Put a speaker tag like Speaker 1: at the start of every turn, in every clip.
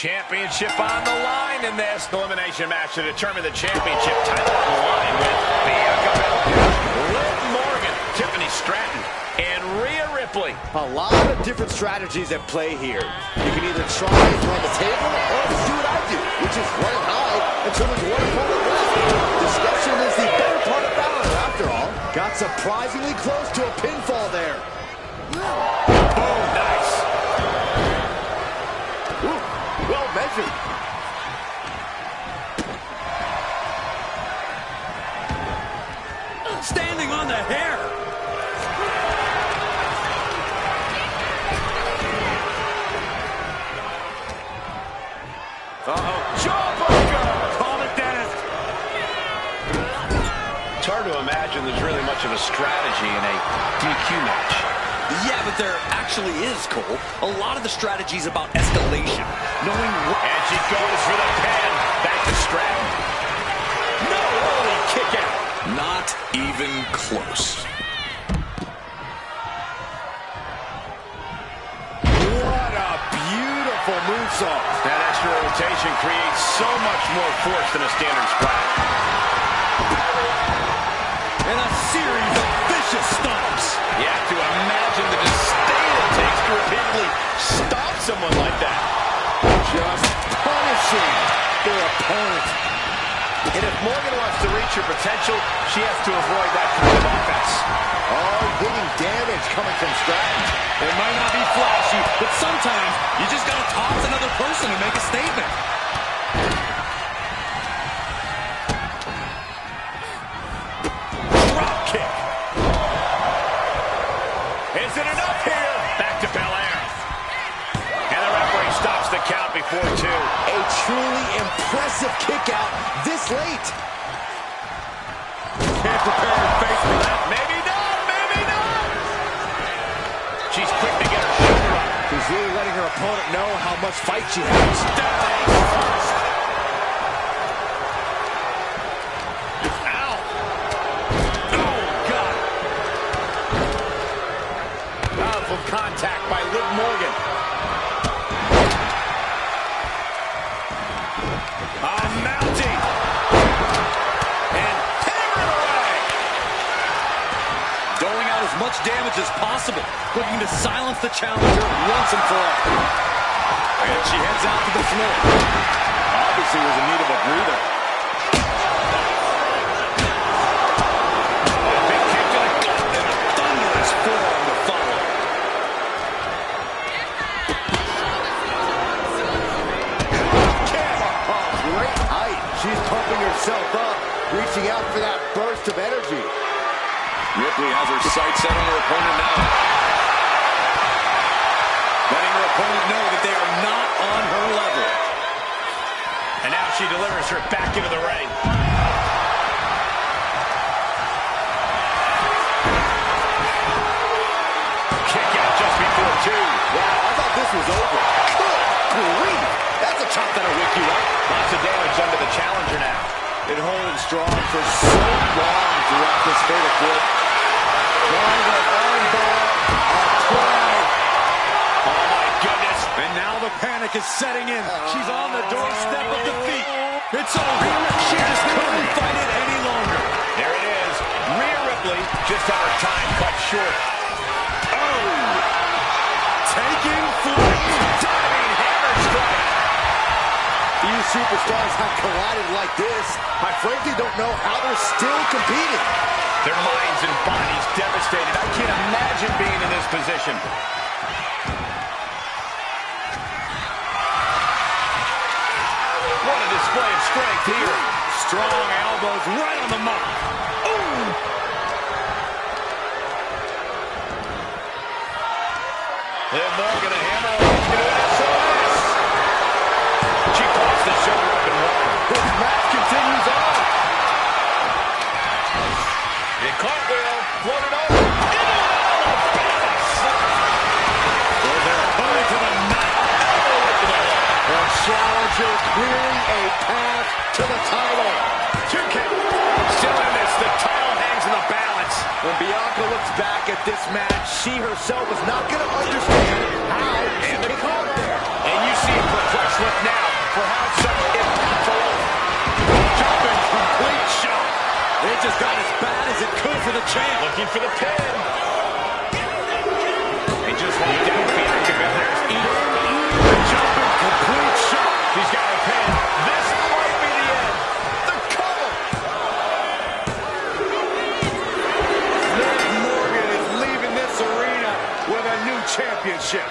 Speaker 1: Championship on the line in this elimination match to determine the championship title on the line with Bianca Belair, Liv Morgan, Tiffany Stratton, and Rhea Ripley.
Speaker 2: A lot of different strategies at play here. You can either try and run the table or just do what I do, which is run it high until there's one opponent left. Discussion is the better part of valor, after all. Got surprisingly close to a pinfall there.
Speaker 1: Boom, nice.
Speaker 2: Ooh, well measured.
Speaker 3: Standing on the hair.
Speaker 1: Uh-oh, jawbreaker!
Speaker 3: Call it, Dennis.
Speaker 1: It's hard to imagine there's really much of a strategy in a DQ match.
Speaker 3: Yeah, but there actually is, Cole. A lot of the strategy is about escalation. Knowing what...
Speaker 1: And she goes for the pin. Back to Stratton. No, holy kick out.
Speaker 3: Not even close.
Speaker 2: What a beautiful moonsault.
Speaker 1: That extra rotation creates so much more force than a standard splash.
Speaker 3: And a series of vicious stomps.
Speaker 1: You have to imagine the disdain it takes to repeatedly stop someone like that.
Speaker 2: Just punishing their opponent.
Speaker 1: And if Morgan wants to reach her potential, she has to avoid that kind of offense.
Speaker 2: Hard-hitting damage coming from Stratton.
Speaker 3: It might not be flashy, but sometimes you just gotta toss another person to make a statement.
Speaker 1: Drop kick. Is it enough here? Back to Belair. And the referee stops the count before 2.
Speaker 2: A truly impressive kick out this late.
Speaker 3: Can't prepare your face for that.
Speaker 1: Maybe not, maybe not. She's quick to get her shoulder up.
Speaker 2: She's really letting her opponent know how much fight she has.
Speaker 1: Ow. Oh, God. Powerful contact by Liv Morgan. Mounting. And hammered away.
Speaker 3: Doling out as much damage as possible. Looking to silence the challenger once and for all. And she heads out to the floor. Obviously was in need of a breather.
Speaker 1: Big kick to the gut and a
Speaker 3: Thunderous forearm to follow.
Speaker 2: Great height. She's pumping herself up, reaching out for that burst of energy.
Speaker 3: Ripley has her sights set on her opponent now. Letting her opponent know that they are not on her level.
Speaker 1: And now she delivers her back into the ring. Kick out just before 2.
Speaker 2: Wow, I thought this was over. Good grief. That's a chop that'll wake you up.
Speaker 1: Lots of damage under the challenger now.
Speaker 2: Been holding strong for so long throughout this fatal clip. Trying to armbar, apply.
Speaker 1: Oh, my goodness.
Speaker 3: And now the panic is setting in. She's on the doorstep of defeat. It's over. She just couldn't fight it any longer.
Speaker 1: There it is. Rhea Ripley just had her time cut short.
Speaker 3: Oh! Taking flight.
Speaker 1: Diving hammer strike.
Speaker 2: Few superstars have collided like this. I frankly don't know how they're still competing.
Speaker 1: Their minds and bodies devastated. I can't imagine being in this position. What a display of strength here.
Speaker 3: Strong elbows right on the mark. Ooh!
Speaker 1: Liv Morgan, a hammer into an SOS. She pops the shoulder up and one.
Speaker 2: This match continues on.
Speaker 1: The cartwheel floated over. Into
Speaker 3: They're coming to the mat.
Speaker 2: The challenger clearing a path to the title.
Speaker 1: 2 count. Still in this. The title hangs in the balance.
Speaker 2: When Bianca looks back at this match, she herself is not going to understand how she came out there.
Speaker 1: And you see a perplexed look now for how such impactful.
Speaker 3: Jumping complete shot. It just got as bad as it could for the champ.
Speaker 1: Looking for the pin. He just walked down the competitors.
Speaker 3: Jumping complete shot.
Speaker 1: He's got a pin. This might be the end. The cover.
Speaker 3: Liv Morgan is leaving this arena with a new championship.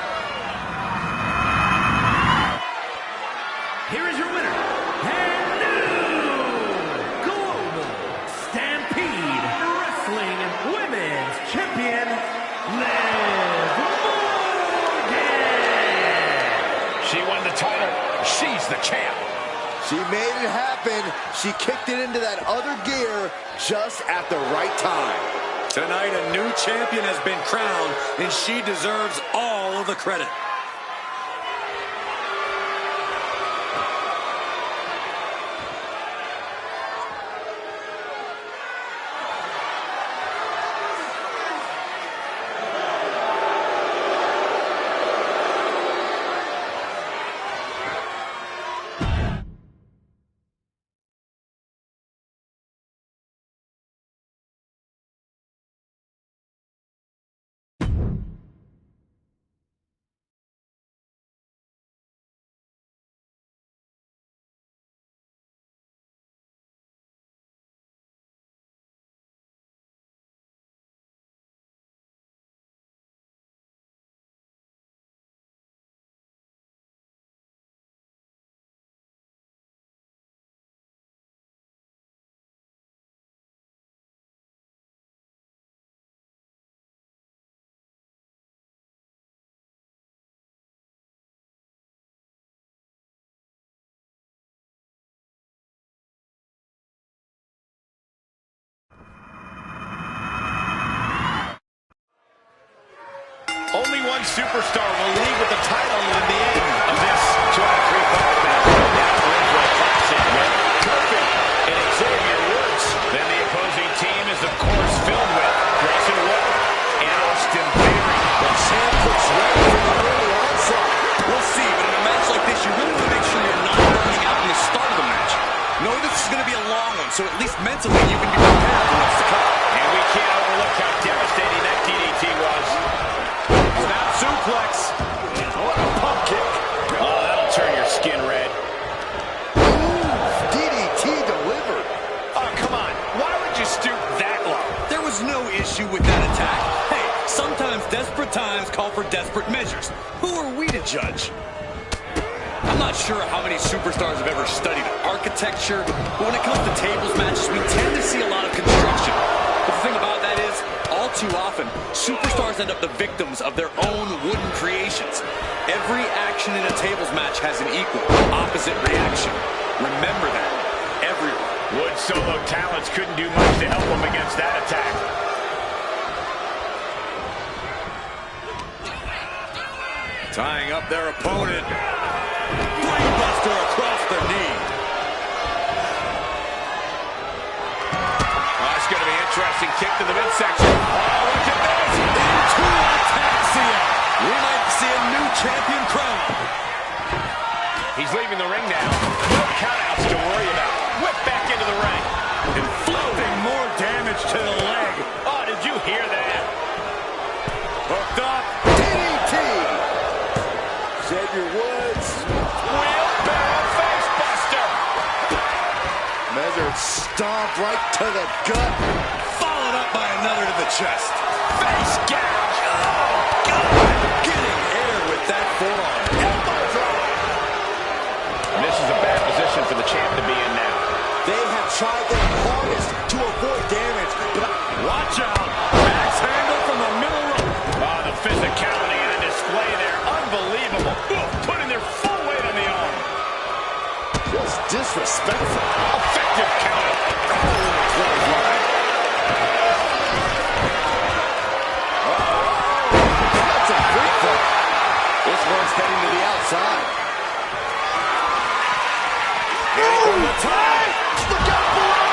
Speaker 4: Here is your winner, and new Global Stampede Wrestling Women's Champion, Liv Morgan.
Speaker 1: She won the title. She's the champ.
Speaker 2: She made it happen. She kicked it into that other gear just at the right time.
Speaker 3: Tonight, a new champion has been crowned, and she deserves all of the credit.
Speaker 1: Only one superstar will leave with the title in the end of this 2-on-3-5 match. Now we're into a classic with Murphy and Xavier Woods. Then the opposing team is, of course, filled with Grayson Waller and Austin Theory.
Speaker 2: The champ looks ready for the early onslaught.
Speaker 3: We'll see, but in a match like this, you really want to make sure you're not burning out in the start of the match. Know this is going to be a long one, so at least mentally you can be prepared for what's to come.
Speaker 1: And we can't overlook how devastating that DDT was.
Speaker 3: Snap suplex. What a pump kick.
Speaker 1: Oh, that'll turn your skin red.
Speaker 2: DDT delivered.
Speaker 1: Oh, come on. Why would you stoop that low?
Speaker 3: There was no issue with that attack. Hey, sometimes desperate times call for desperate measures. Who are we to judge? I'm not sure how many superstars have ever studied architecture, but when it comes to tables matches, we tend to see a lot of construction. But the thing about that is, all too often, superstars end up the victims of their own wooden creations. Every action in a tables match has an equal, opposite reaction. Remember that, everyone.
Speaker 1: Wood's solo talents couldn't do much to help him against that attack.
Speaker 3: Tying up their opponent. Brainbuster across the knee.
Speaker 1: Oh, it's going to be interesting. Kick to the midsection. Oh, look at this.
Speaker 3: Into Ataxia. We might see a new champion crown.
Speaker 1: He's leaving the ring now. No countouts to worry about. Whip back into the ring.
Speaker 3: Inflicting more damage to the leg.
Speaker 1: Oh, did you hear that?
Speaker 3: Hooked up.
Speaker 2: DDT. Xavier Woods.
Speaker 1: Wheelbarrow face buster.
Speaker 2: Measured stomp right to the gut.
Speaker 3: Followed up by another to the chest.
Speaker 1: Face gouge. Oh, God.
Speaker 3: Getting air with that forearm.
Speaker 1: Elbow drop. And this is a bad position for the champ to be in now.
Speaker 2: They have tried their hardest to avoid damage, but
Speaker 3: Watch out. Axe handle from the middle rope.
Speaker 1: Oh, the physicality on display there. Unbelievable. Ooh, putting their full weight on the arm.
Speaker 2: just disrespectful.
Speaker 1: Effective counter.
Speaker 2: That's a great thing. This one's heading to the outside.
Speaker 1: From the tie. Look out below.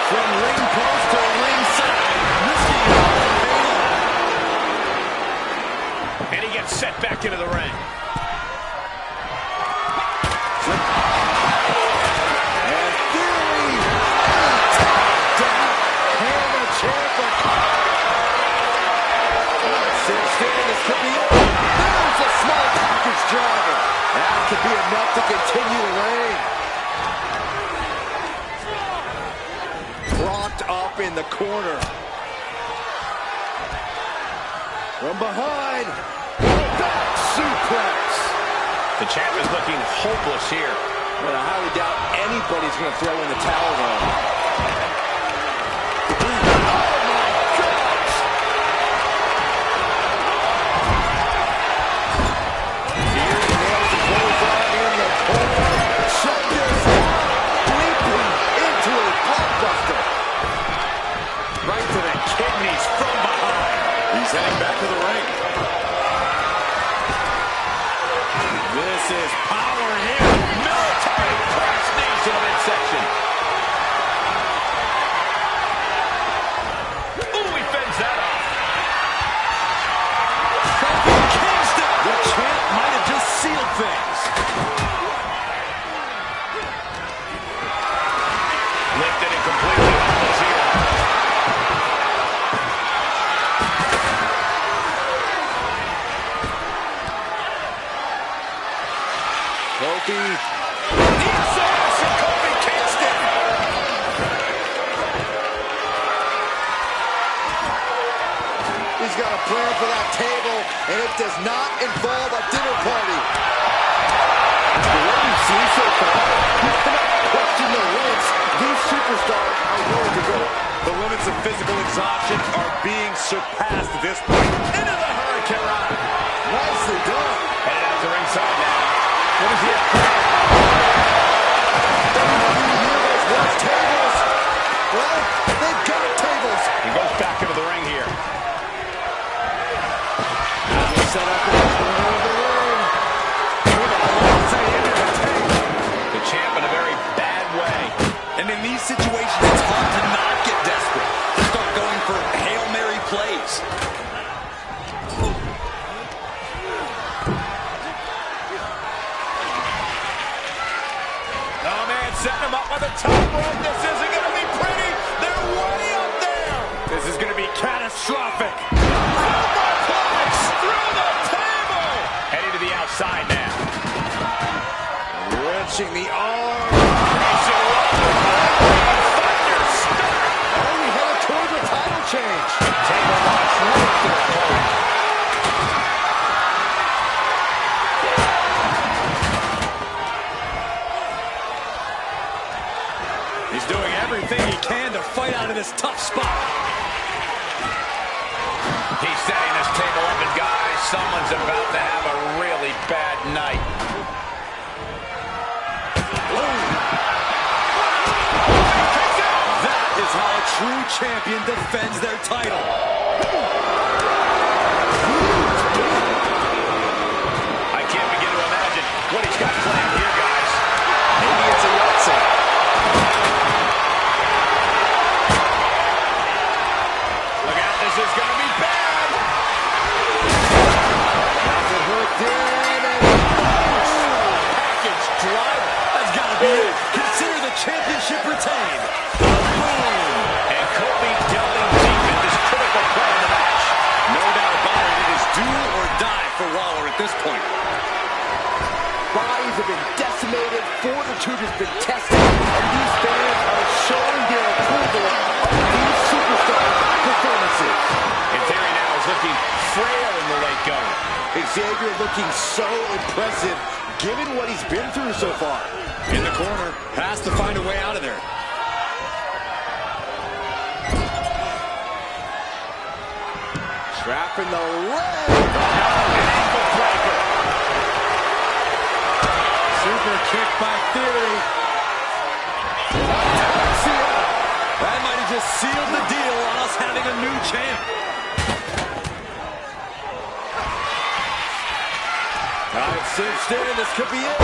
Speaker 3: From ring post to ringside. Risking
Speaker 1: And he gets set back into the ring.
Speaker 2: That could be enough to continue the reign. Propped up in the corner. From behind. Back suplex.
Speaker 1: The champ is looking hopeless here.
Speaker 2: But I highly doubt anybody's going to throw in the towel, though.
Speaker 3: Heading back to the ring.
Speaker 1: This is power here. Military press knees to the midsection. Ooh, he fends that off.
Speaker 3: Kingston. The champ might have just sealed things.
Speaker 1: Lifted and completely helpless here.
Speaker 2: Kofi.
Speaker 1: Kofi Kingston.
Speaker 2: He's got a plan for that table, and it does not involve a dinner party. What we've seen so far, you cannot question the limits these superstars are willing to go.
Speaker 3: The limits of physical exhaustion are being surpassed at this point. Into the Hurricane.
Speaker 2: Nicely done.
Speaker 1: Headed out to ringside now. What is he at?
Speaker 2: WWE wants tables. Well, they've got tables.
Speaker 1: He goes back into the ring here.
Speaker 2: Set up in the corner of the ring.
Speaker 1: The champ in a very bad way.
Speaker 3: And in these situations, it's hard to not get desperate. To start going for Hail Mary plays.
Speaker 1: Oh, man, setting him up on the top rope. This isn't going to be pretty. They're way up there. This is going to be catastrophic. Superplex through the table. Heading to the outside now.
Speaker 2: Wrenching the arm. Oh, we headed towards a title change.
Speaker 1: Table launch right to the opponent.
Speaker 3: He's doing everything he can to fight out of this tough spot.
Speaker 1: He's setting this table up, and guys, someone's about to have a really bad night.
Speaker 3: That is how a true champion defends their title.
Speaker 1: I can't begin to imagine what he's got planned here, guys. Maybe it's a Yahtzee. Look out, this is going to be bad.
Speaker 2: That's a hooked in and
Speaker 1: Package driver.
Speaker 3: That's got to be it. Consider the championship retained. Boom.
Speaker 1: And Kofi delving deep in this critical part of the match.
Speaker 3: No doubt about it. It is do or die for Waller at this point.
Speaker 2: bodies have been decimated, fortitude has been tested, and these fans are showing their approval of these superstars' performances.
Speaker 1: In theory now, is looking frail in the late going.
Speaker 2: Xavier looking so impressive, given what he's been through so far.
Speaker 3: In the corner, has to find a way out of there.
Speaker 2: Trapping the leg.
Speaker 1: Ankle breaker.
Speaker 3: Super kick by Theory. That might have just sealed the deal on us having a new champ.
Speaker 2: Tight cinched in, this could be it.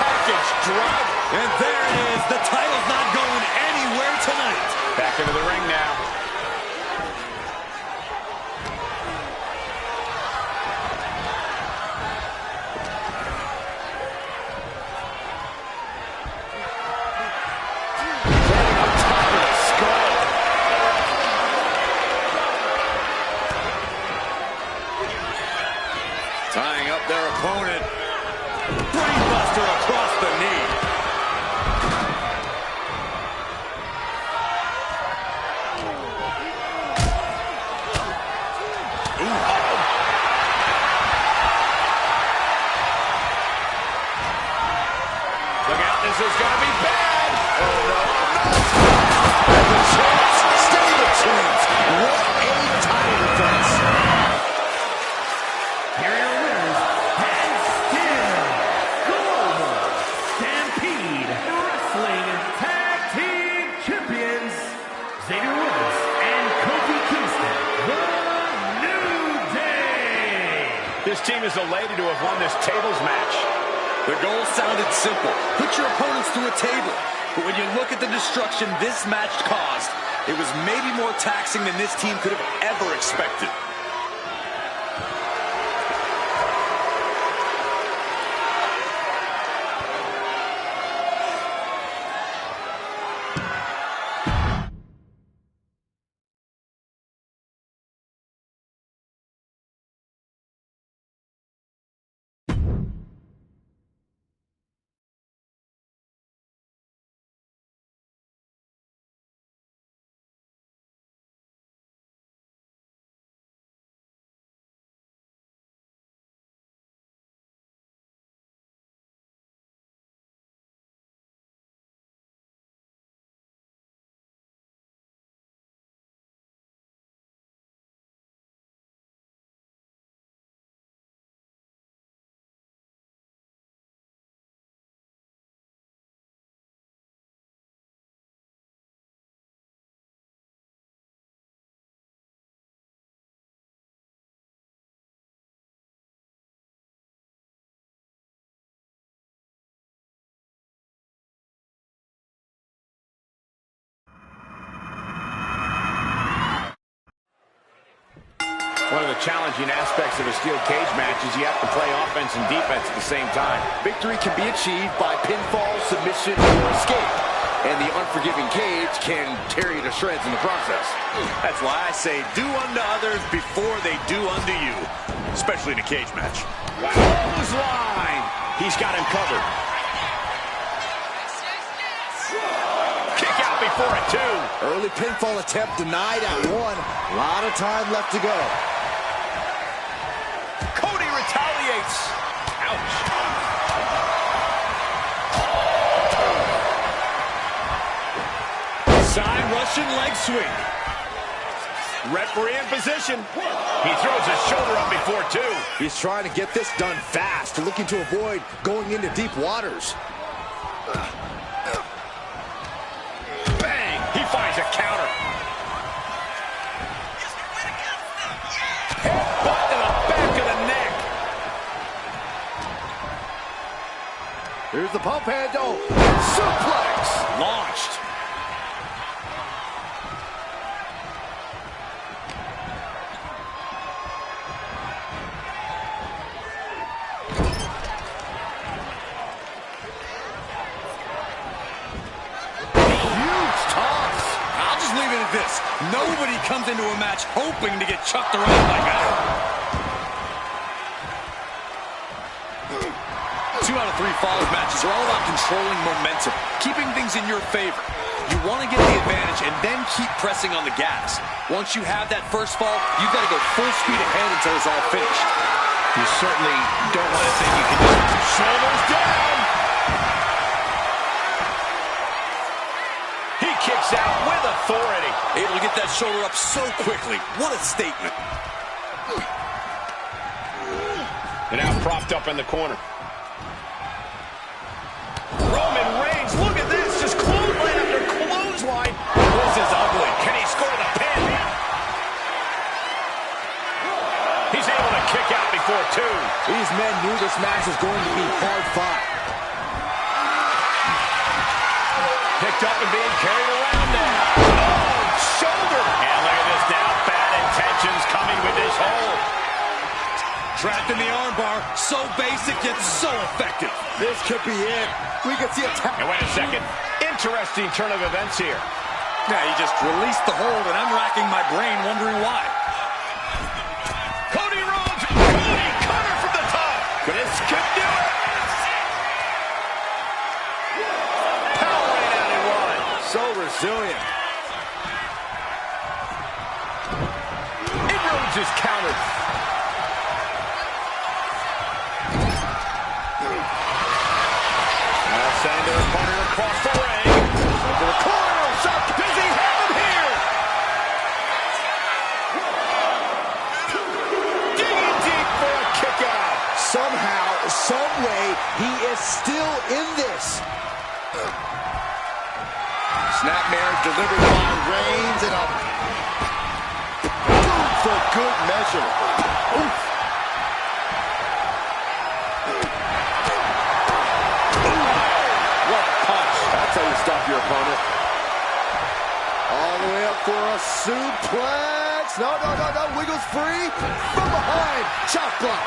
Speaker 1: Package drop.
Speaker 3: And there it is. The title's not going anywhere tonight.
Speaker 1: Back into the ring now.
Speaker 3: Tying up their opponent. Brainbuster across the knee.
Speaker 1: Look out, this is going to be bad.
Speaker 2: Oh, no. The chance. Stay the chance. What a title defense.
Speaker 4: Here are your winners, and still Global Stampede Wrestling Tag Team Champions, Xavier Woods and Kofi Kingston, The New Day.
Speaker 1: This team is elated to have won this tables match.
Speaker 3: The goal sounded simple. Put your opponents through a table. But when you look at the destruction this match caused, it was maybe more taxing than this team could have ever expected.
Speaker 1: One of the challenging aspects of a steel cage match is you have to play offense and defense at the same time.
Speaker 2: Victory can be achieved by pinfall, submission, or escape. And the unforgiving cage can tear you to shreds in the process.
Speaker 3: That's why I say do unto others before they do unto you, especially in a cage match.
Speaker 1: Clothesline! He's got him covered. Kick out before a 2.
Speaker 2: Early pinfall attempt denied at 1. A lot of time left to go.
Speaker 1: Cody retaliates. Ouch.
Speaker 3: Side Russian leg swing.
Speaker 1: Referee in position. He throws his shoulder up before 2.
Speaker 2: He's trying to get this done fast, looking to avoid going into deep waters.
Speaker 1: Bang! He finds a counter. Headbutt to the back of the neck.
Speaker 2: Here's the pump handle. Suplex.
Speaker 1: Launched.
Speaker 3: This. Nobody comes into a match hoping to get chucked around like that. 2 out of 3 falls matches are all about controlling momentum, keeping things in your favor. You want to get the advantage and then keep pressing on the gas. Once you have that first fall, you've got to go full speed ahead until it's all finished.
Speaker 1: You certainly don't want to think you can do it. Shoulders down. He kicks out with authority.
Speaker 3: Able to get that shoulder up so quickly. What a statement.
Speaker 1: And now propped up in the corner. Roman Reigns, look at this. Just clothesline after clothesline. This is ugly. Can he score the pin? He's able to kick out before 2.
Speaker 2: These men knew this match was going to be hard fought.
Speaker 1: Picked up and being carried around now. Oh, shoulder. And look at this now. Bad intentions coming with this hold.
Speaker 3: Trapped in the armbar. So basic yet so effective.
Speaker 2: This could be it. We could see a tap.
Speaker 1: And wait a second. Interesting turn of events here.
Speaker 3: Yeah, he just released the hold, and I'm racking my brain wondering why.
Speaker 1: Cody Rhodes. Cody cutter from the top. This could do it. And Rhodes is countered. Now sending their opponent across the ring. Into the corner. Shot. Does he have him here? Digging deep for a kick out.
Speaker 2: Somehow, some way, he is still in this. Snapmare delivered by Reigns and a boom for good measure. Oof. What a punch. That's how you stop your opponent. All the way up for a suplex. No. Wiggles free. From behind. Chop block.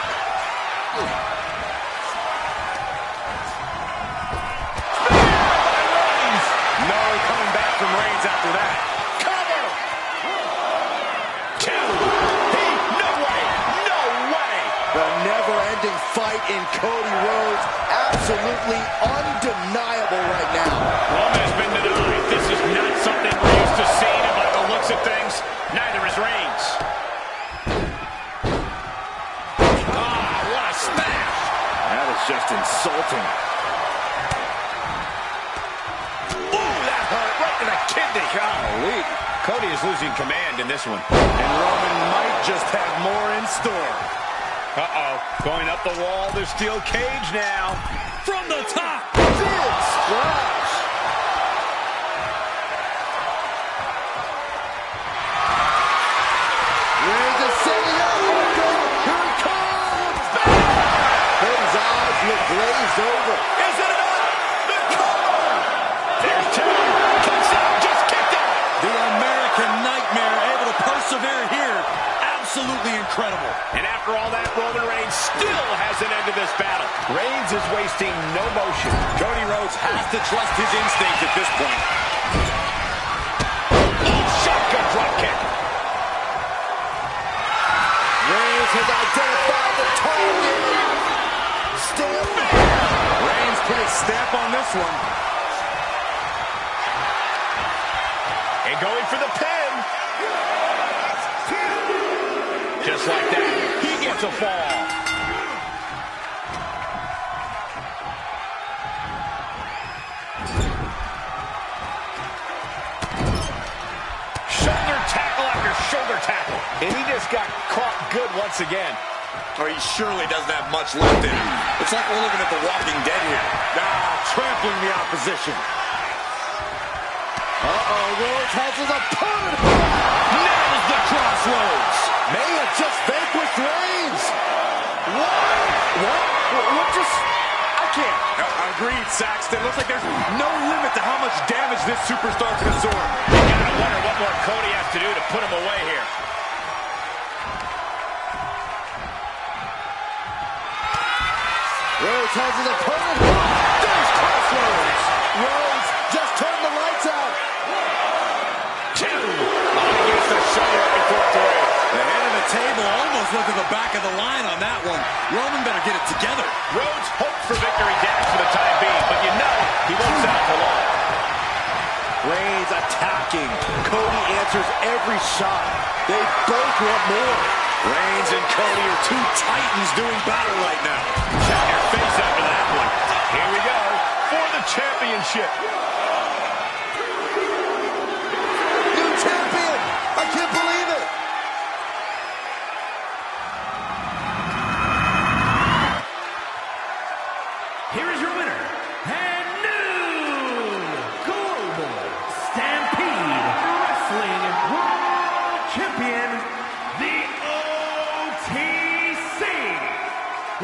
Speaker 1: No coming back from Reigns after that. Cover! 2. No way! No way!
Speaker 2: The never-ending fight in Cody Rhodes. Absolutely undeniable right now.
Speaker 1: Roman has been denied. This is not something we're used to seeing, and by the looks of things, neither is Reigns. What a smash!
Speaker 2: That is just insulting.
Speaker 1: In a kidney. Golly. Cody is losing command in this one. And Roman might just have more in store. Uh-oh. Going up the wall, the steel cage now.
Speaker 3: From the top.
Speaker 2: Big splash. Reigns is setting up. Here it comes. Cody's eyes look glazed over.
Speaker 1: Is it enough? The cover. There's 2.
Speaker 3: The American Nightmare able to persevere here. Absolutely incredible.
Speaker 1: And after all that, Roman Reigns still has an end to this battle. Reigns is wasting no motion.
Speaker 3: Cody Rhodes has to trust his instincts at this point.
Speaker 1: Shotgun dropkick.
Speaker 2: Reigns has identified the target. Stamp.
Speaker 3: Reigns put his stamp on this one.
Speaker 1: And going for the pin. Just like that, he gets a fall. Shoulder tackle after shoulder tackle. And he just got caught good once again.
Speaker 3: Or he surely doesn't have much left in him. It's like we're looking at The Walking Dead here.
Speaker 2: Trampling the opposition. Rhodes has his opponent.
Speaker 1: Nails the crossroads.
Speaker 2: May have just vanquished Reigns. What just... I can't.
Speaker 3: Agreed, Saxton. Looks like there's no limit to how much damage this superstar can absorb.
Speaker 1: You gotta wonder what more Cody has to do to put him away here.
Speaker 2: Rhodes has his opponent. There's crossroads. Rhodes just turned the lights out.
Speaker 1: 2. Against the shoulder before 3.
Speaker 3: The head of the table almost went to the back of the line on that one. Roman better get it together.
Speaker 1: Rhodes hopes for victory damage for the time being, but you know he won't settle for long.
Speaker 2: Reigns attacking. Cody answers every shot. They both want more.
Speaker 3: Reigns and Cody are two titans doing battle right now.
Speaker 1: Check your face after that one. Here we go for the championship.
Speaker 2: New champion. I can't believe it.
Speaker 4: Here is your winner, and new Global Stampede Wrestling World Champion, the OTC,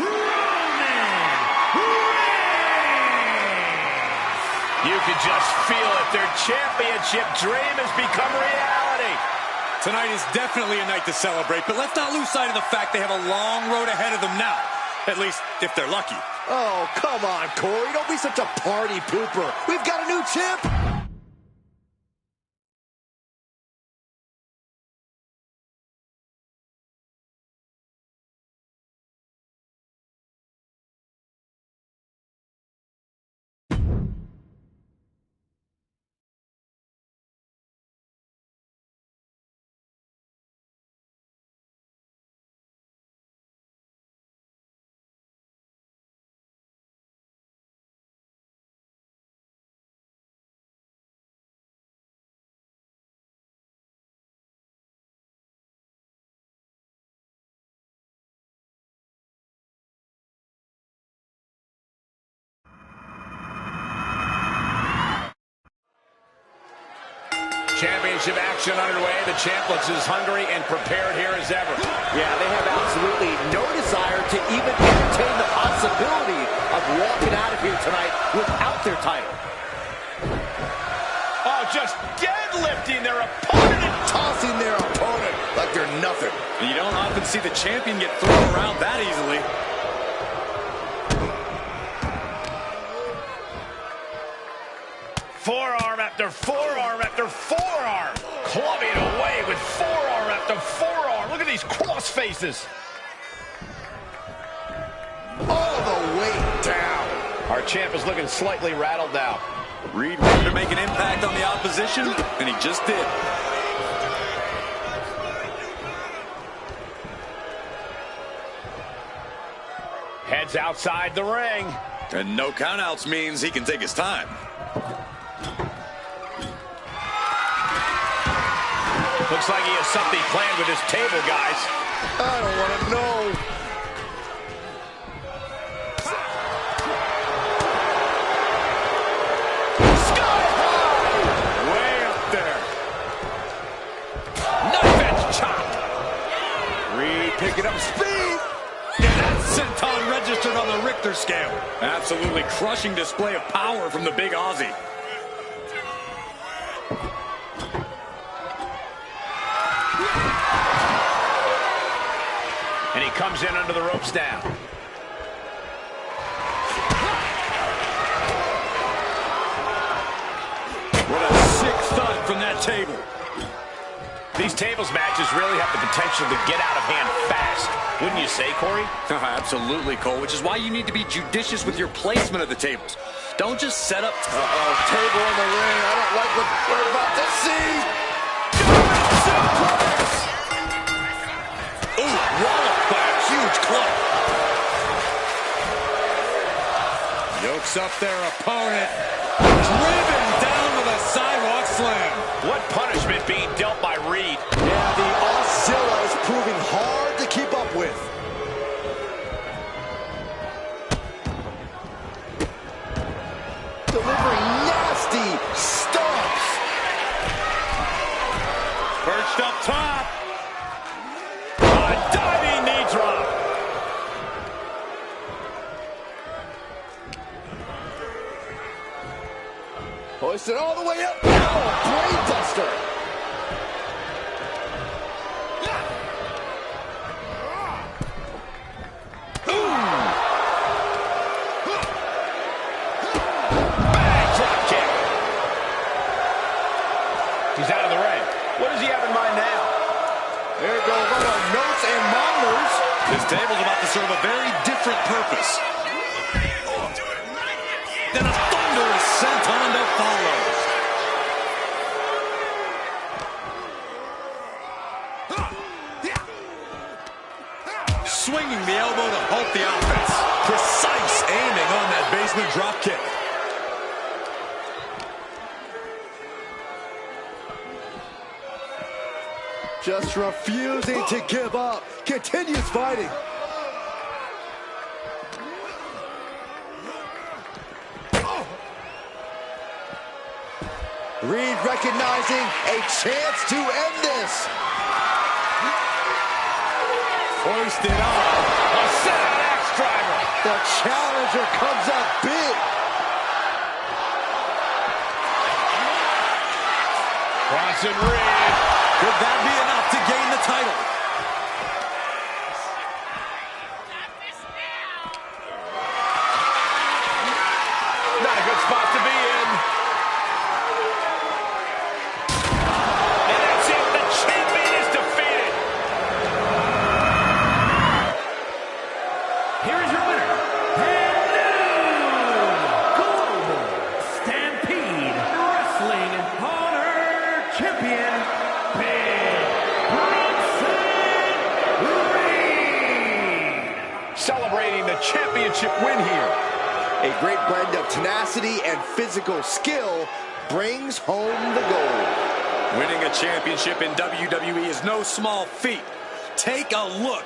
Speaker 4: Roman Reigns.
Speaker 1: You can just feel it. Their championship dream has become reality.
Speaker 3: Tonight is definitely a night to celebrate, but let's not lose sight of the fact they have a long road ahead of them now. At least, if they're lucky.
Speaker 2: Oh, come on, Corey. Don't be such a party pooper. We've got a new champ.
Speaker 1: championship action underway. The champ looks as hungry and prepared here as ever.
Speaker 2: Yeah, they have absolutely no desire to even entertain the possibility of walking out of here tonight without their title.
Speaker 1: Oh, just deadlifting their opponent and
Speaker 2: Tossing their opponent like they're nothing.
Speaker 3: You don't often see the champion get thrown around that easily.
Speaker 1: forearm after forearm after forearm. Clubbing away with forearm after forearm. Look at these cross faces.
Speaker 2: All the way down.
Speaker 1: Our champ is looking slightly rattled out.
Speaker 3: Reed wanted to make an impact on the opposition, and he just did.
Speaker 1: Heads outside the ring.
Speaker 3: And no countouts means he can take his time.
Speaker 1: Looks like he has something planned with his table, guys.
Speaker 2: I don't want to know.
Speaker 1: Sky high! Way up there. Knife edge chop.
Speaker 2: Reed picking up speed.
Speaker 3: And that senton registered on the Richter scale. Absolutely crushing display of power from the big Aussie.
Speaker 1: And he comes in under the ropes now.
Speaker 3: What a sick thud from that table.
Speaker 1: These tables matches really have the potential to get out of hand fast. Wouldn't you say, Corey?
Speaker 3: Absolutely, Cole, which is why you need to be judicious with your placement of the tables. Don't just set up...
Speaker 2: Table in the ring. I don't like what we're about to see.
Speaker 3: Ooh, walloped by a huge club. Yokes up their opponent. Driven down with a sidewalk slam.
Speaker 1: What punishment being dealt by Reed?
Speaker 2: Yeah, the Oscilla is proving hard to keep up with. Delivering nasty stomps.
Speaker 3: Perched up top.
Speaker 1: A diving knee drop.
Speaker 2: Hoisted all the way up. Oh, brain buster.
Speaker 1: Bang drop kick. He's out of the ring. What does he have in mind now?
Speaker 2: There go one of our notes and monitors.
Speaker 3: This table's about to serve a very different purpose. Then a thunderous senton to follow. Swinging the elbow to halt the offense. Precise aiming on that basement drop kick.
Speaker 2: Just refusing to give up. Continues fighting. Reed recognizing a chance to end this.
Speaker 3: Hoisted up.
Speaker 1: A set-out axe driver.
Speaker 2: The challenger comes up big.
Speaker 1: Bronson Reed.
Speaker 3: Could that be enough to gain the title?
Speaker 1: Not a good spot to be in. And that's it. The champion is defeated.
Speaker 4: Here is your winner, and new Global Stampede Wrestling Honor Champion, Big Bronson Reed.
Speaker 1: Celebrating the championship win here.
Speaker 2: A great blend of tenacity and physical skill brings home the gold.
Speaker 3: Winning a championship in WWE is no small feat. Take a look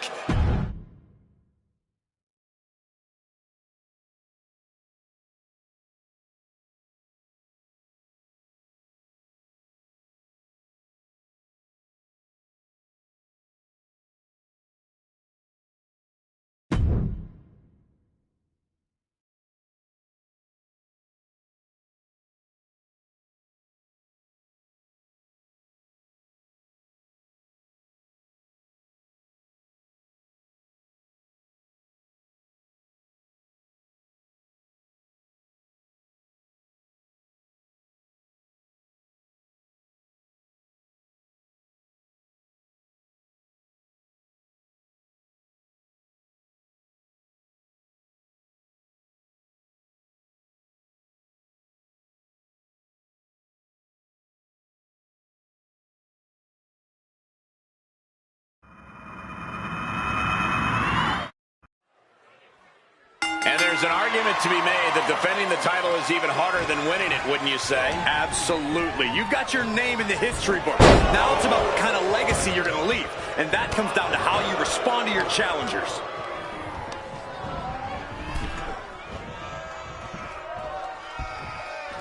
Speaker 1: There's an argument to be made that defending the title is even harder than winning it, wouldn't you say?
Speaker 3: Absolutely. You've got your name in the history book. Now it's about what kind of legacy you're going to leave. And that comes down to how you respond to your challengers.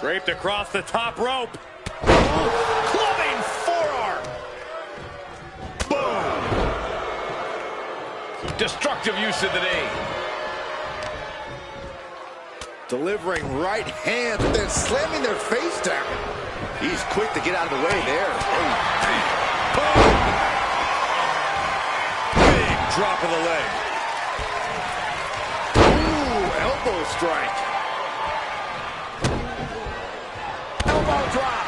Speaker 3: Draped across the top rope.
Speaker 1: Clubbing forearm. Boom. Destructive use of the knee.
Speaker 2: Delivering right hands, then slamming their face down. He's quick to get out of the way there.
Speaker 3: Big drop of the leg.
Speaker 2: Ooh, elbow strike. Elbow drop.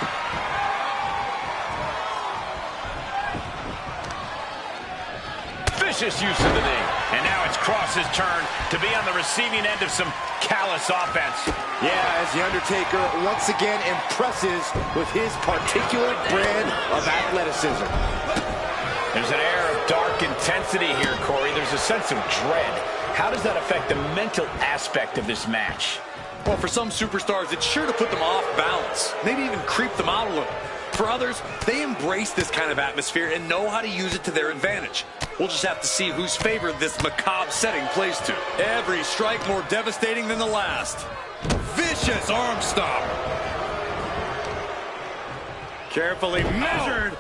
Speaker 1: Vicious use of the knee. And now it's Cross's turn to be on the receiving end of some callous offense.
Speaker 2: Yeah, as The Undertaker once again impresses with his particular brand of athleticism.
Speaker 1: There's an air of dark intensity here, Corey. There's a sense of dread. How does that affect the mental aspect of this match?
Speaker 3: Well, for some superstars, it's sure to put them off balance. Maybe even creep them out a little. For others, they embrace this kind of atmosphere and know how to use it to their advantage. We'll just have to see whose favor this macabre setting plays to. Every strike more devastating than the last. Vicious arm stomp. Carefully measured.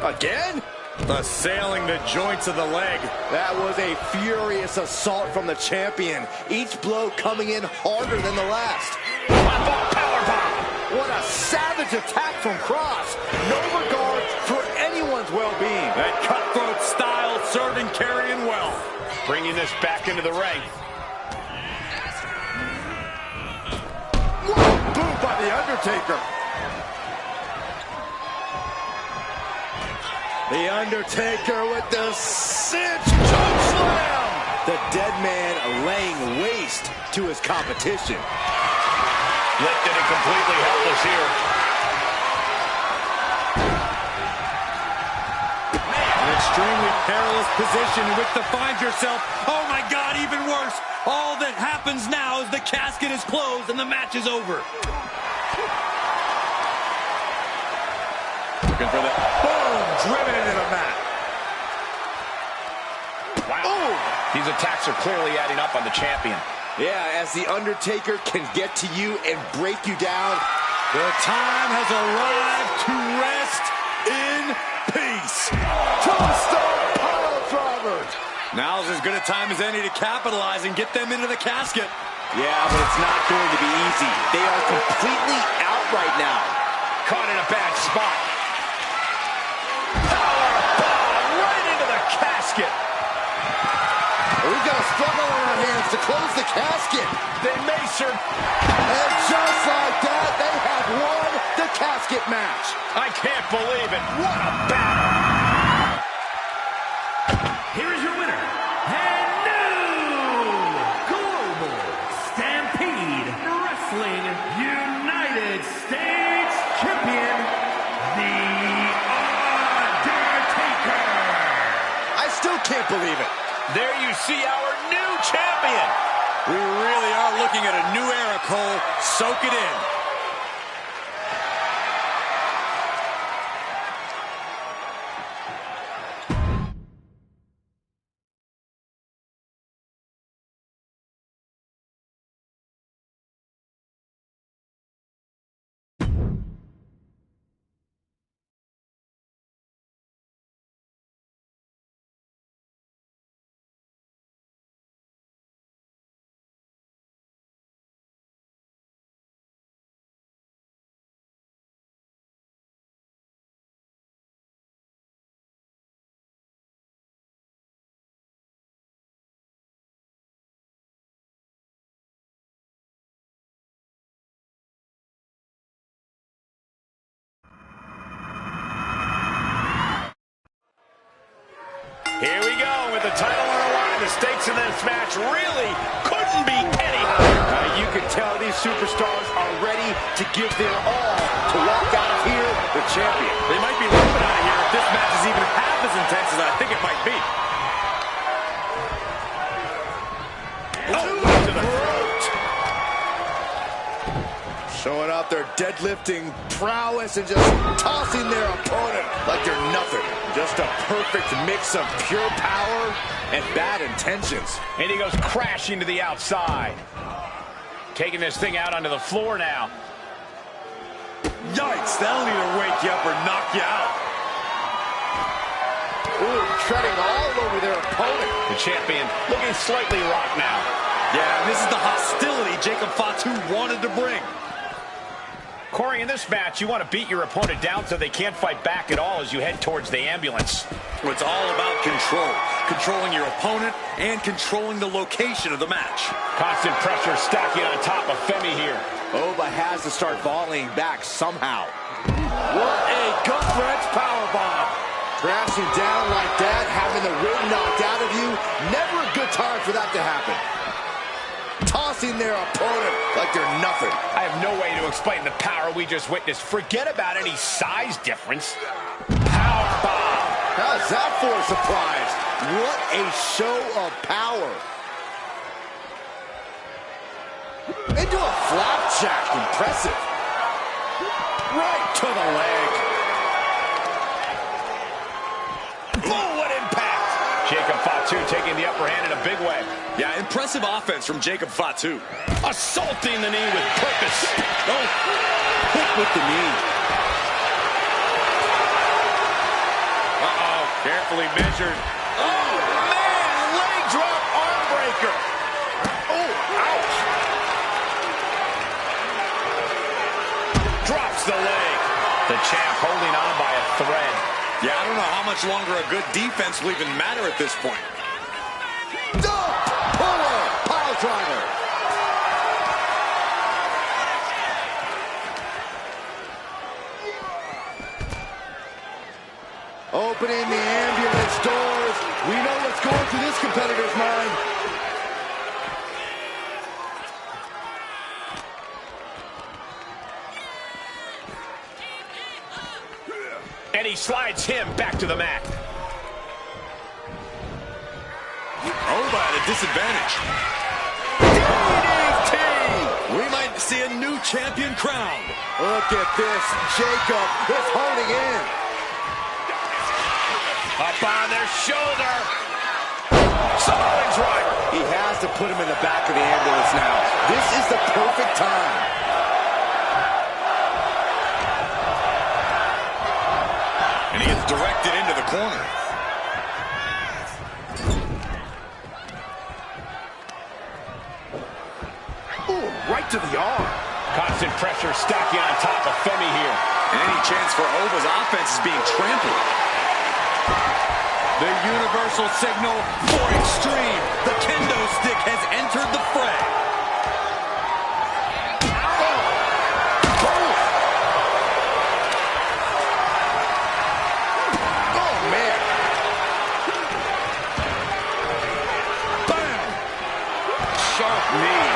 Speaker 2: Again?
Speaker 3: Assailing the joints of the leg.
Speaker 2: That was a furious assault from the champion. Each blow coming in harder than the last.
Speaker 1: Powerbomb.
Speaker 2: What a savage attack from Cross. No regard for anyone's well-being.
Speaker 3: That cutthroat style serving carrying well.
Speaker 1: Bringing this back into the ring.
Speaker 2: Whoa, boom by The Undertaker. The Undertaker with the cinch choke slam. The dead man laying waste to his competition.
Speaker 1: Lifted and completely helpless here.
Speaker 3: An extremely perilous position in which to find yourself. Oh my God, even worse. All that happens now is the casket is closed and the match is over. Looking for the boom, driven into the mat.
Speaker 1: Wow. Ooh. These attacks are clearly adding up on the champion.
Speaker 2: Yeah, as The Undertaker can get to you and break you down.
Speaker 3: The time has arrived to rest in peace.
Speaker 2: Tombstone pile driver.
Speaker 3: Now's as good a time as any to capitalize and get them into the casket.
Speaker 2: Yeah, but it's not going to be easy. They are completely out right now.
Speaker 1: Caught in a bad spot. Powerbomb right into the casket.
Speaker 2: We've got a struggle on our hands to close the casket.
Speaker 1: They may serve.
Speaker 2: And just like that, they have won the casket match.
Speaker 1: I can't believe it. What a battle.
Speaker 4: Here is your winner, and new Global Stampede Wrestling United States Champion, The Undertaker.
Speaker 2: I still can't believe it.
Speaker 1: There you see our new champion.
Speaker 3: We really are looking at a new era, Cole. Soak it in.
Speaker 1: Here we go with the title on the line. The stakes in this match really couldn't be any higher.
Speaker 2: You can tell these superstars are ready to give their all to walk out of here the champion.
Speaker 3: They might be leaving out of here if this match is even half as intense as I think it might be.
Speaker 1: Oh, to the
Speaker 2: Showing off their deadlifting prowess and just tossing their opponent like they're nothing. Just a perfect mix of pure power and bad intentions.
Speaker 1: And he goes crashing to the outside. Taking this thing out onto the floor now.
Speaker 3: Yikes, that'll either wake you up or knock you out.
Speaker 2: Ooh, treading all over their opponent.
Speaker 1: The champion looking slightly rocked now.
Speaker 3: Yeah, this is the hostility Jacob Fatu wanted to bring.
Speaker 1: Corey, in this match, you want to beat your opponent down so they can't fight back at all as you head towards the ambulance.
Speaker 3: It's all about control. Controlling your opponent and controlling the location of the match.
Speaker 1: Constant pressure stacking on top of Femi here.
Speaker 2: Oba has to start volleying back somehow. What a gut-wrench powerbomb. Crashing down like that, having the wind knocked out of you, never a good time for that to happen. Tossing their opponent like they're nothing.
Speaker 1: I have no way to explain the power we just witnessed. Forget about any size difference. Powerbomb.
Speaker 2: How's that for a surprise? What a show of power. Into a flapjack. Impressive. Right to the leg.
Speaker 1: Boom, what impact. Jacob Fatu taking the upper hand in a big way.
Speaker 3: Yeah, impressive offense from Jacob Fatu.
Speaker 1: Assaulting the knee with purpose.
Speaker 2: Oh, hit with the knee.
Speaker 1: Uh-oh, carefully measured. Oh, man, leg drop arm breaker. Oh, ouch. Drops the leg. The champ holding on by a thread.
Speaker 3: Yeah, I don't know how much longer a good defense will even matter at this point.
Speaker 2: Puller, pile driver. Opening the ambulance doors. We know what's going through this competitor's mind.
Speaker 1: And he slides him back to the mat.
Speaker 3: Oba at a disadvantage.
Speaker 2: DDT!
Speaker 3: We might see a new champion crowned.
Speaker 2: Look at this. Jacob is holding in.
Speaker 1: Up on their shoulder. Samoan driver.
Speaker 2: He has to put him in the back of the ambulance now. This is the perfect time.
Speaker 3: And he gets directed into the corner.
Speaker 2: Ooh, right to the arm.
Speaker 1: Constant pressure stacking on top of Femi here.
Speaker 3: Any chance for Oba's offense is being trampled. The universal signal for extreme. The kendo stick has entered the fray.
Speaker 2: Oh, man. Bam! Sharp knee.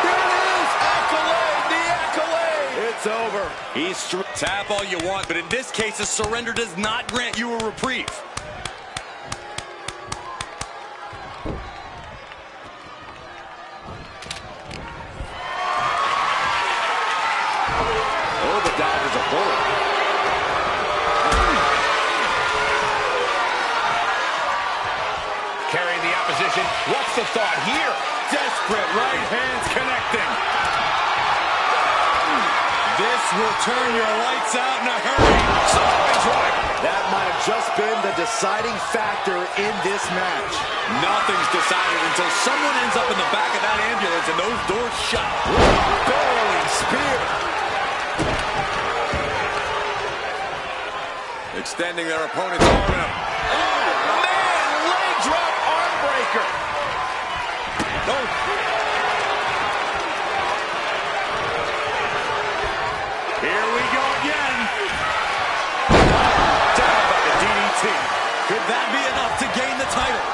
Speaker 2: There it is! Accolade! The accolade! It's over.
Speaker 3: Tap all you want, but in this case, a surrender does not grant you a reprieve.
Speaker 2: Oh, the dodges a bullet.
Speaker 1: Carrying the opposition. What's the thought here?
Speaker 3: Desperate right hands connecting. This will turn your lights out in a hurry.
Speaker 1: Samoan driver.
Speaker 2: That might have just been the deciding factor in this match.
Speaker 3: Nothing's decided until someone ends up in the back of that ambulance and those doors shut.
Speaker 2: Barreling spear.
Speaker 3: Extending their opponent's arm in a...
Speaker 1: Oh, man, leg drop arm breaker.
Speaker 3: Oh. Here we go again. Down by the DDT. Could that be enough to gain the title?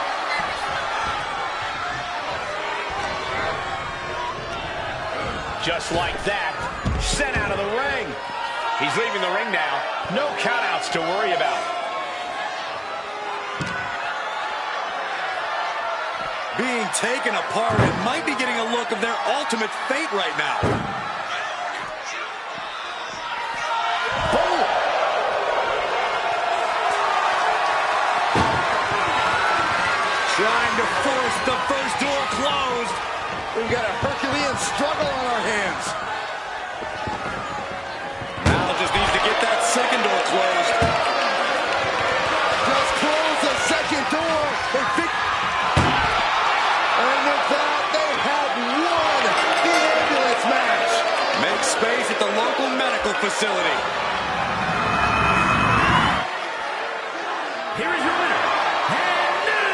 Speaker 1: Just like that, sent out of the ring. He's leaving the ring now. No countouts to worry about.
Speaker 3: being taken apart and might be getting a look of their ultimate fate right now. Trying to force the first door closed.
Speaker 2: We've got a Herculean struggle on our hands.
Speaker 3: Now just needs to get that second door closed.
Speaker 2: Just close the second door. And with that, they have won the ambulance match.
Speaker 3: Make space at the local medical facility.
Speaker 4: Here is your winner, and new.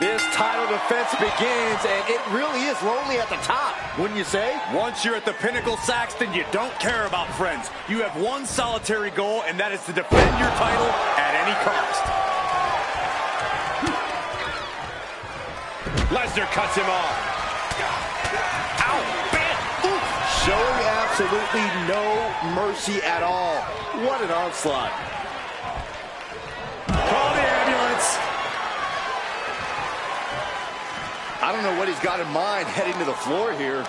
Speaker 2: This title defense begins, and it really is lonely at the top, wouldn't you say?
Speaker 3: Once you're at the pinnacle, Saxton, you don't care about friends. You have one solitary goal, and that is to defend your title at any cost.
Speaker 1: Lesnar cuts him off. Ow, man. Oof.
Speaker 2: Showing absolutely no mercy at all. What an onslaught.
Speaker 3: Call the ambulance.
Speaker 2: I don't know what he's got in mind heading to the floor here.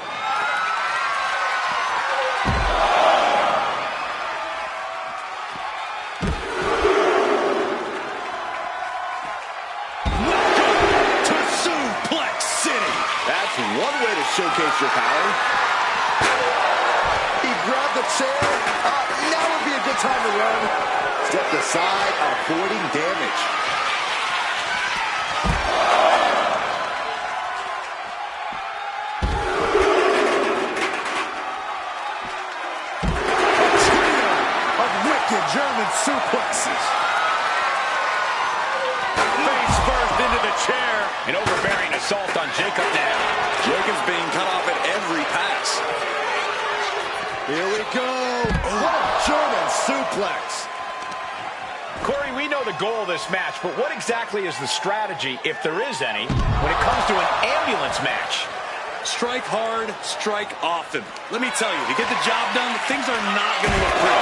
Speaker 3: Welcome to Suplex City.
Speaker 2: That's one way to showcase your power. He grabbed the chair. Now would be a good time to run. Stepped aside, avoiding damage.
Speaker 3: German suplexes.
Speaker 1: Face first into the chair. An overbearing assault on Jacob now.
Speaker 3: Jacob's being cut off at every pass.
Speaker 2: Here we go. What a German suplex.
Speaker 1: Corey, we know the goal of this match, but what exactly is the strategy, if there is any, when it comes to an ambulance match?
Speaker 3: Strike hard, strike often. Let me tell you, to get the job done, things are not going to look pretty.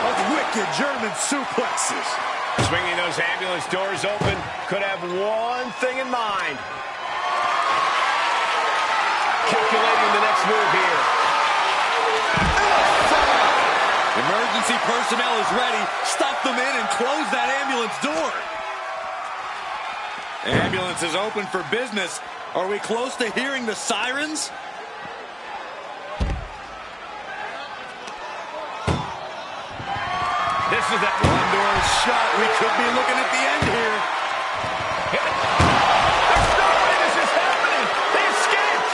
Speaker 2: Of wicked German suplexes.
Speaker 1: Swinging those ambulance doors open could have one thing in mind. Calculating the next move here.
Speaker 3: Emergency personnel is ready. Stuff them in and close that ambulance door. Ambulance is open for business. Are we close to hearing the sirens?
Speaker 1: This is that
Speaker 3: one door is shut. We could be looking at the end here.
Speaker 1: There's no way this is happening. They escaped.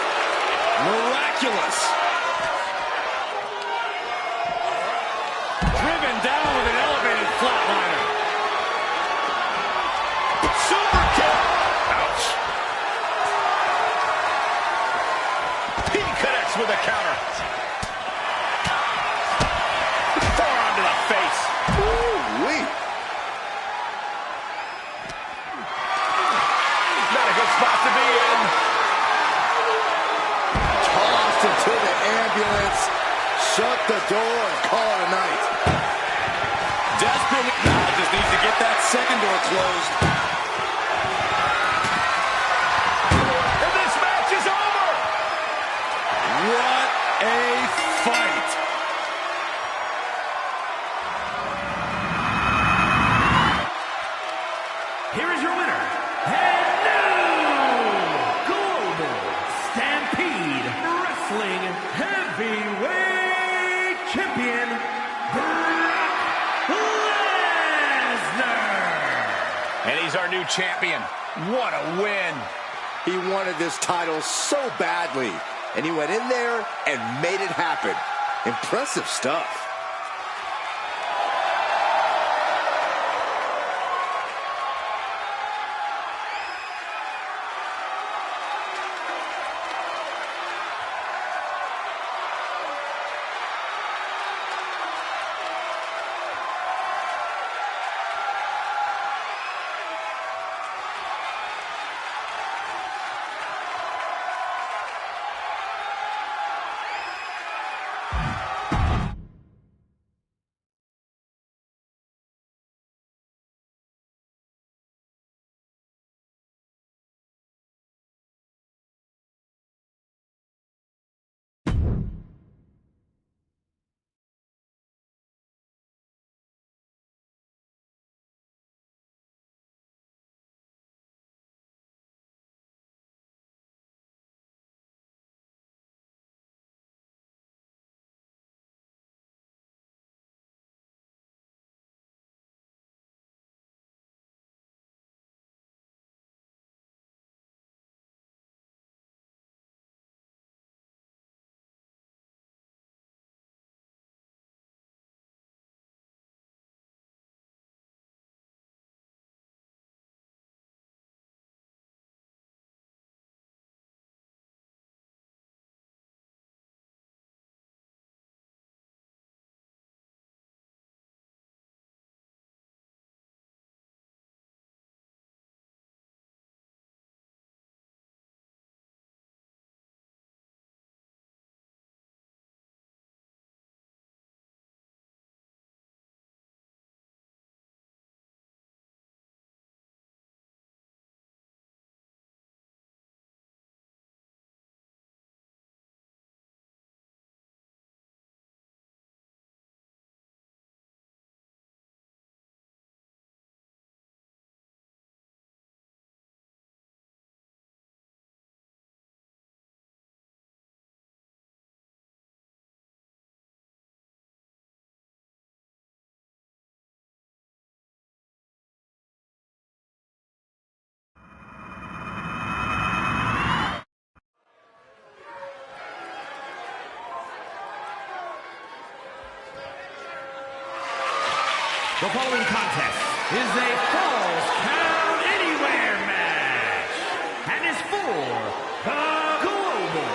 Speaker 3: Miraculous. Driven down with an elevated flatliner.
Speaker 1: Super kick. Ouch. He connects with a counter. Forearm to the face.
Speaker 2: Ooh-wee.
Speaker 1: Not a good spot to be in.
Speaker 2: Tossed into the ambulance. Shut the door and call it a night.
Speaker 3: Desperately now just needs to get that second door closed.
Speaker 1: And this match is over.
Speaker 3: What a fight.
Speaker 4: Here is your winner, and new Global Stampede Wrestling Heavyweight Champion, Brock Lesnar.
Speaker 1: And he's our new champion. What a win.
Speaker 2: He wanted this title so badly, and he went in there and made it happen. Impressive stuff.
Speaker 4: The following contest is a Falls Count Anywhere match and is for the Global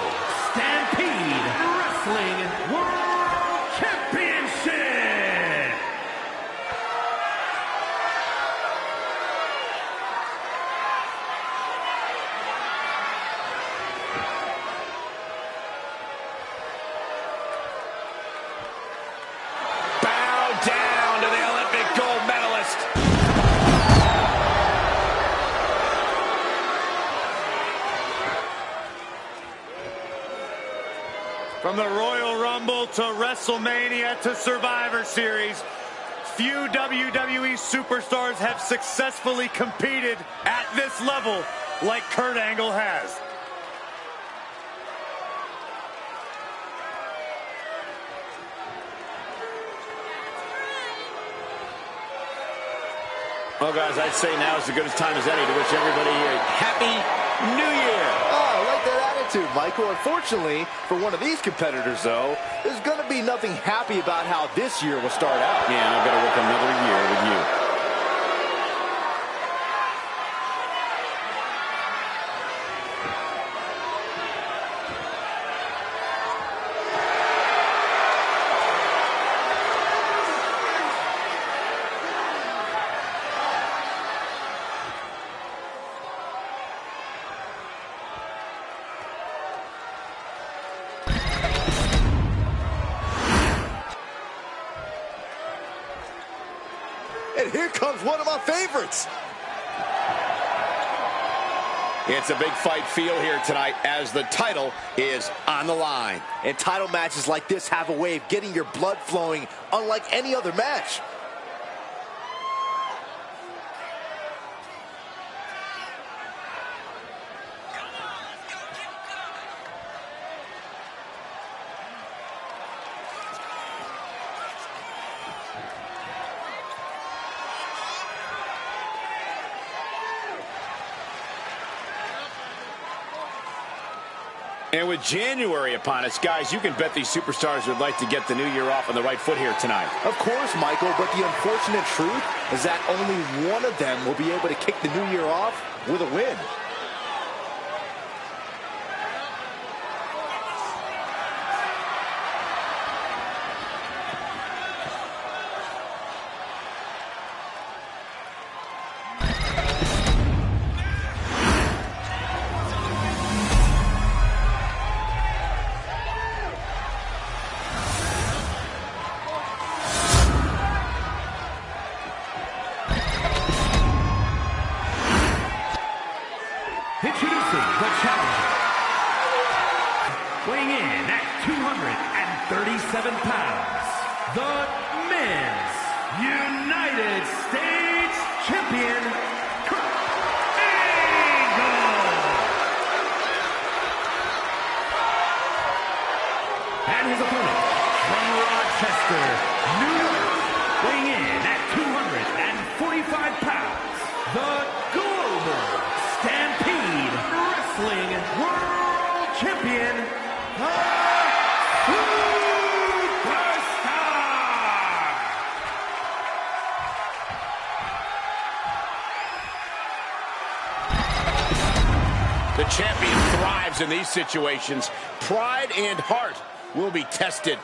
Speaker 5: From the Royal Rumble to WrestleMania to Survivor Series, few WWE superstars have successfully competed at this level like Kurt Angle has.
Speaker 1: Well, guys, I'd say now is as good a time as any to wish everybody a Happy New Year.
Speaker 2: Oh, I like that attitude, Michael. Unfortunately, for one of these competitors, though, there's going to be nothing happy about how this year will start out.
Speaker 1: Yeah, I've got to work another year with you.
Speaker 2: And here comes one of my favorites.
Speaker 1: It's a big fight feel here tonight as the title is on the line.
Speaker 2: And title matches like this have a way of getting your blood flowing unlike any other match.
Speaker 1: And with January upon us, guys, you can bet these superstars would like to get the new year off on the right foot here tonight.
Speaker 2: Of course, Michael, but the unfortunate truth is that only one of them will be able to kick the new year off with a win.
Speaker 4: Introducing the challenger, weighing in at 237 pounds, the Men's United States Champion, Kurt Angle. And his opponent, from Rochester, New York, weighing in at 245 pounds, the Global Stampede Wrestling World Champion, the Superstar.
Speaker 1: The champion thrives in these situations. Pride and heart will be tested.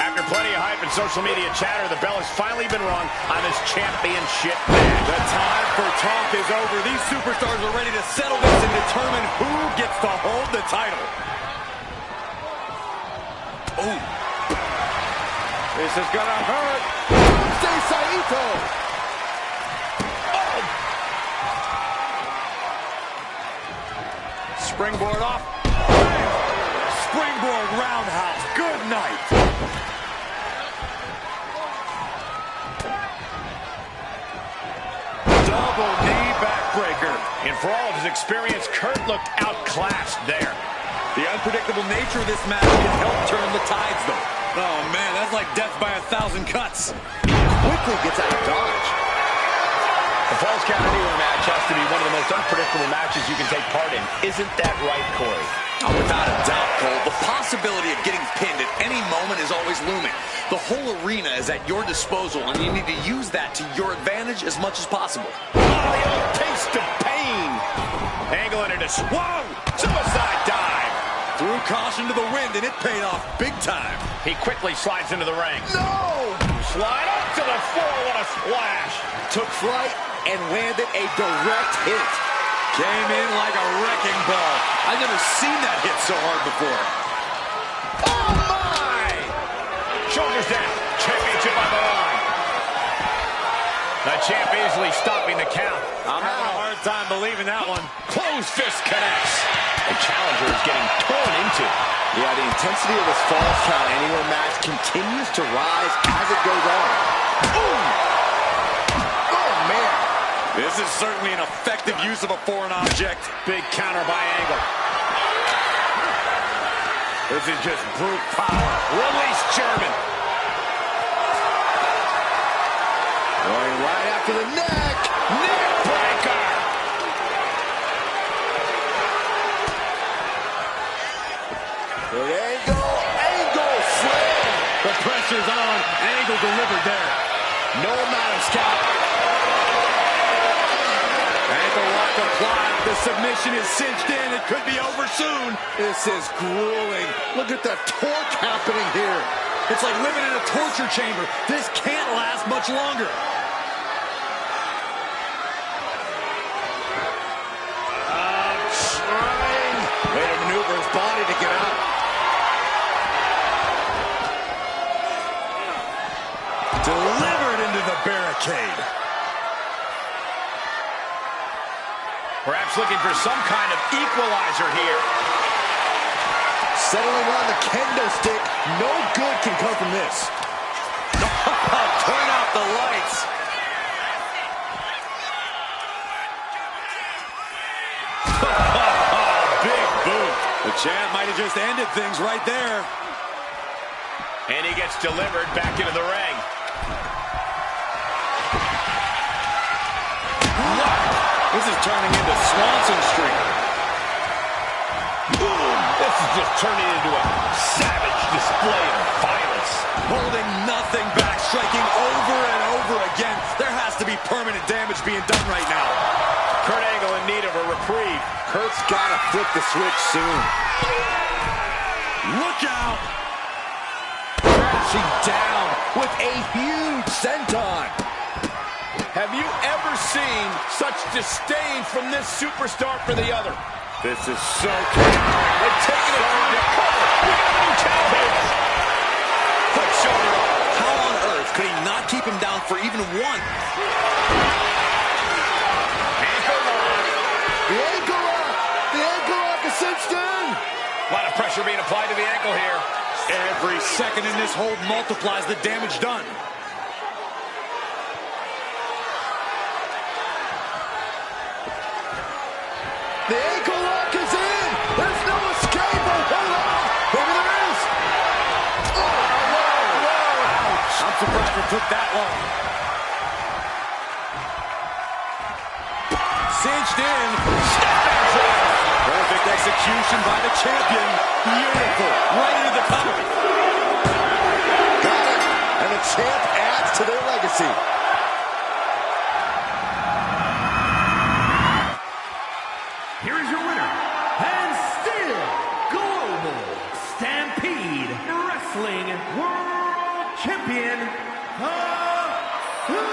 Speaker 1: After plenty of hype and social media chatter, the bell has finally been rung on this championship match.
Speaker 5: The time for talk is over. These superstars are ready to settle this and determine who gets to hold the title. Oh. This is gonna hurt.
Speaker 2: Saito.
Speaker 5: Oh. Springboard off. Springboard roundhouse. Good night. Double knee backbreaker.
Speaker 1: And for all of his experience, Kurt looked outclassed there.
Speaker 5: The unpredictable nature of this match can help turn the tides, though. Oh, man, that's like death by 1,000 cuts.
Speaker 2: Quickly gets out of dodge.
Speaker 1: The Falls Count Anywhere match has to be one of the most unpredictable matches you can take part in. Isn't that right, Corey?
Speaker 3: Oh, without a doubt, Cole. The possibility of getting pinned at any moment is always looming. The whole arena is at your disposal, and you need to use that to your advantage as much as possible.
Speaker 1: Oh, the old taste of pain. Angle into this. Whoa! Suicide dive.
Speaker 5: Threw caution to the wind, and it paid off big time.
Speaker 1: He quickly slides into the ring.
Speaker 2: No!
Speaker 1: Slide up to the floor. What a splash.
Speaker 2: Took flight and landed a direct hit.
Speaker 3: Came in like a wrecking ball. I've never seen that hit so hard before.
Speaker 1: Oh, my! Shoulders down. Championship on the line. The champ easily stopping the count.
Speaker 5: I'm having a hard time believing that one.
Speaker 1: Closed fist connects. The challenger is getting torn into.
Speaker 2: Yeah, the intensity of this Falls Count Anywhere match continues to rise as it goes on. Boom! Oh, man.
Speaker 3: This is certainly an effective use of a foreign object.
Speaker 1: Big counter by Angle. This is just brute power. Release German.
Speaker 2: Going right after the neck.
Speaker 1: Neck breaker.
Speaker 2: Good angle. Angle slam.
Speaker 5: The pressure's on. Angle delivered there.
Speaker 2: No amount of Scott.
Speaker 3: Ankle lock applied. The submission is cinched in. It could be over soon.
Speaker 2: This is grueling. Look at the torque happening here.
Speaker 3: It's like living in a torture chamber. This can't last much longer.
Speaker 2: Trying. Way to maneuver his body to get out.
Speaker 3: Delivered into the barricade.
Speaker 1: Perhaps looking for some kind of equalizer here.
Speaker 2: Settling on the kendo stick. No good can come from this.
Speaker 3: Turn out the lights.
Speaker 1: Big boot.
Speaker 3: The champ might have just ended things right there.
Speaker 1: And he gets delivered back into the ring.
Speaker 3: This is turning into Swanson Street.
Speaker 1: Boom! This is just turning into a savage display of violence.
Speaker 3: Holding nothing back, striking over and over again. There has to be permanent damage being done right now.
Speaker 1: Kurt Angle in need of a reprieve.
Speaker 2: Kurt's got to flip the switch soon.
Speaker 3: Look out!
Speaker 2: Crashing down with a huge senton.
Speaker 1: Have you ever seen such disdain from this superstar for the other? This is so chaotic. They're taking it through the cover. We got a new champion. Quick shoulder up.
Speaker 3: How on earth could he not keep him down for even one?
Speaker 1: Ankle lock.
Speaker 2: The ankle lock. The ankle lock is cinched in.
Speaker 1: A lot of pressure being applied to the ankle here.
Speaker 3: Every second in this hold multiplies the damage done.
Speaker 2: The ankle lock is in. There's no escape. Oh, hold on. Maybe there is. Oh, whoa.
Speaker 3: I'm surprised it took that long. Cinched in. Perfect execution by the champion. Beautiful. Right into the cover.
Speaker 2: Got it. And the champ adds to their legacy.
Speaker 4: Here is your winner, and still Global Stampede Wrestling World Champion, the Superstar!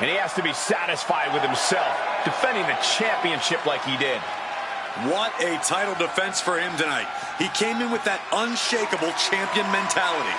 Speaker 1: And he has to be satisfied with himself, defending the championship like he did.
Speaker 3: What a title defense for him tonight. He came in with that unshakable champion mentality.